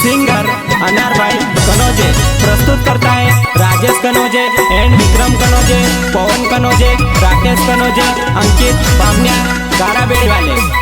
Singer अनार भाई कनोजे प्रस्तुत करता है राजेश कनोजे एंड विक्रम कनोजे, पवन कनोजे, राकेश कनोजे, अंकित बामनिया गाराबेड़ी वाले।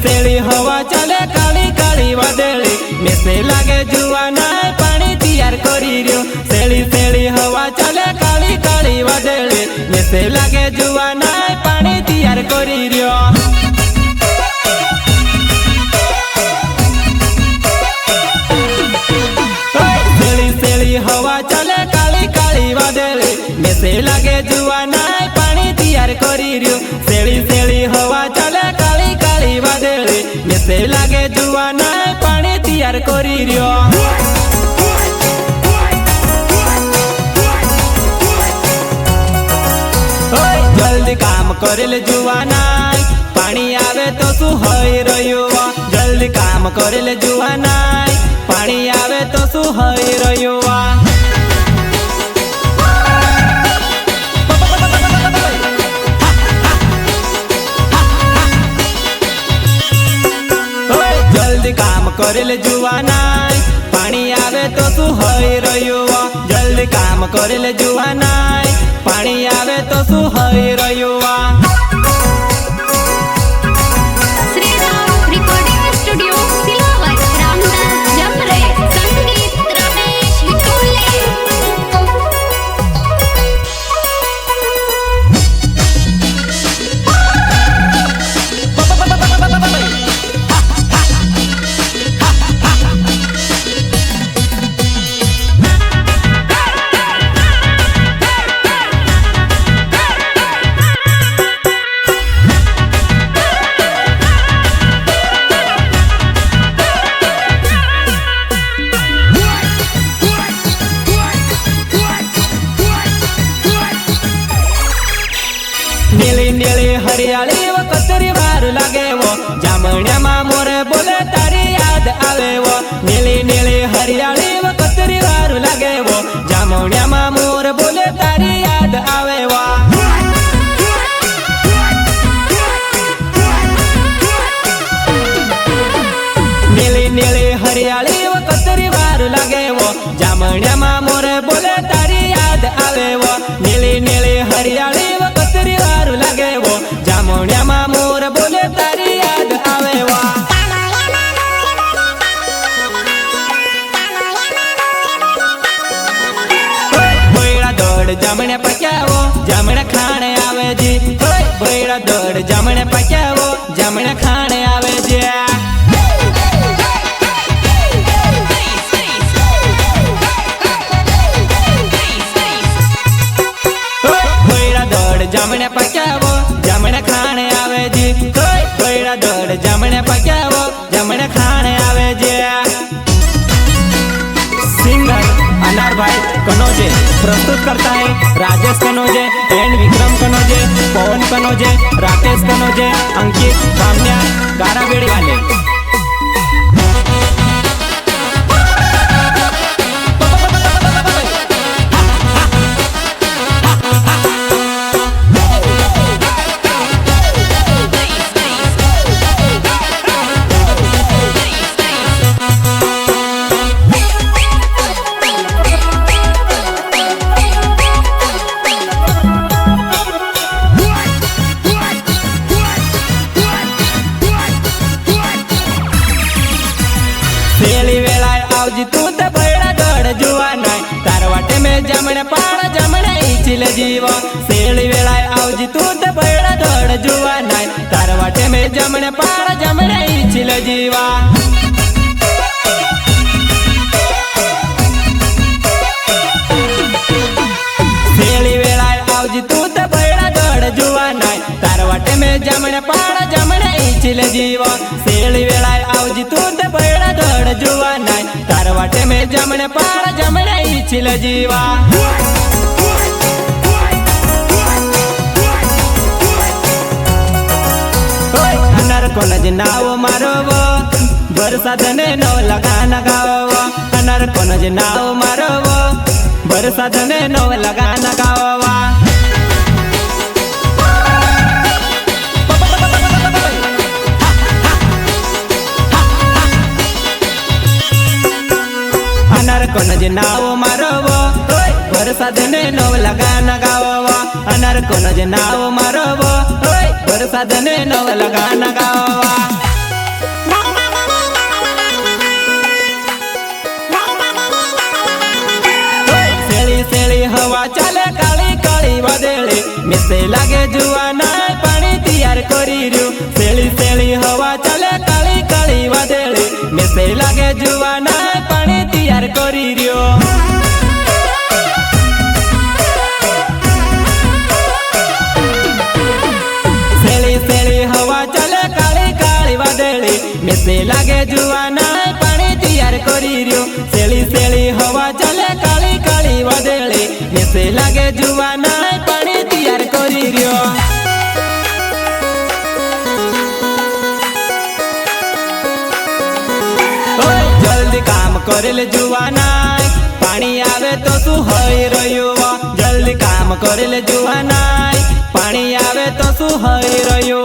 सेली हवा चले काली काली वादळी मेसे लागे जुवाना पानी तैयार करी रियो। सेली हवा चले काली काली वादळी मेसे लागे जुवाना पानी तैयार करी रियो। सेली हवा चले काली काली वादळी मेसे लागे जुवाना पानी तैयार करी रियो। सेली हवा चले काली काली वादळी मेसे लागे जुवाना पानी तैयार करी रियो। जल्दी काम करेल जुवाना पानी आवे तो शू हई रह्यो। जल्दी काम करेल जुवाना पानी आवे तो शू हई रह्यो। जल्दी काम करेल जुवाना पानी आवे तो शू हई रह्यो। जल्दी काम करेल जुवाना पानी आवे तो शू हई रह्यो। नीली नीली हरियाली वो कतरी वार लागे वो जामण्या मा मोरे बोले तारी याद आवे वो। नीली नीली हरियाली वो कतरी वार लागे वो जामण्या मा मोरे बोले तारी याद आवे वो। नीली नीली हरियाली वो कतरी वार लागे वो जामण्या मा मोरे बोले तारी याद आवे वो। नीली नीली हरियाली वो कतरी वार लागे वो जामण्या मा मोर बोले तारी याद आवे वो। भैड़ा दौड़ जामण्या पक्यावो जामण्या खाणे आवे जी। भैड़ा दौड़ जामण्या पक्यावो जामण्या खाणे आवे जी। जामण्या पक्यावो जामण्या खाणे आवे जी। भैड़ा दौड़ जामण्या पक्यावो जामण्या खाणे आवे जी। सिंगर अनार भाई कनोजे प्रस्तुत करता है राजेश कनोजे एंड विक्रम कनोजे, पवन कनोजे, राकेश कनोजे, अंकित बामनिया गाराबेड़ी वाले। सेली वेला आवजी तू तो भैड़ा दौड़ जुवाना तार वाटे में जामण्या पाड़ जामण्या इचिल जीव। सेली वेला आवजी तू तो भैड़ा दौड़ जुवाना तार वाटे में जामण्या पाड़ जामण्या इचिल जीवा। सेली वेला आवजी तू तो भैड़ा दौड़ जुवाना तार वाटे में जामण्या पाड़ जामण्या इचिल जीव। सेली वेला आवजी तू तो जमणे पार जमणे इच्छिल जीवा अनर कोनज नाव मारव बरसादने नो लगान गाव अनर कोनज नाव मारव बरसादने नो लगान गावा अनर कोनज नाव मारव बरसादने नो लगान गावा अनर कोनज नाव मारव बरसादने नो लगान गावा हवा चले काली काली वादळे मिसे लागे जुवाना पाणी तैयार करी रु सेली सेली हवा चले काली काली वादळे मिसे लागे जुवाना पाणी तैयार करी रु सेली सेली हवा चले काली काली वादळे मिसे लागे जुवाना पाणी तैयार करी रु सेली सेली हवा चले काली काली वादळे मिसे लागे जुवाना पानी तैयार करी रियो जल्दी काम करेले जुवाना पानी आवे तो शू हई रह्यो जल्दी काम करेले जुवाना पानी आवे तो शू हई रह्यो।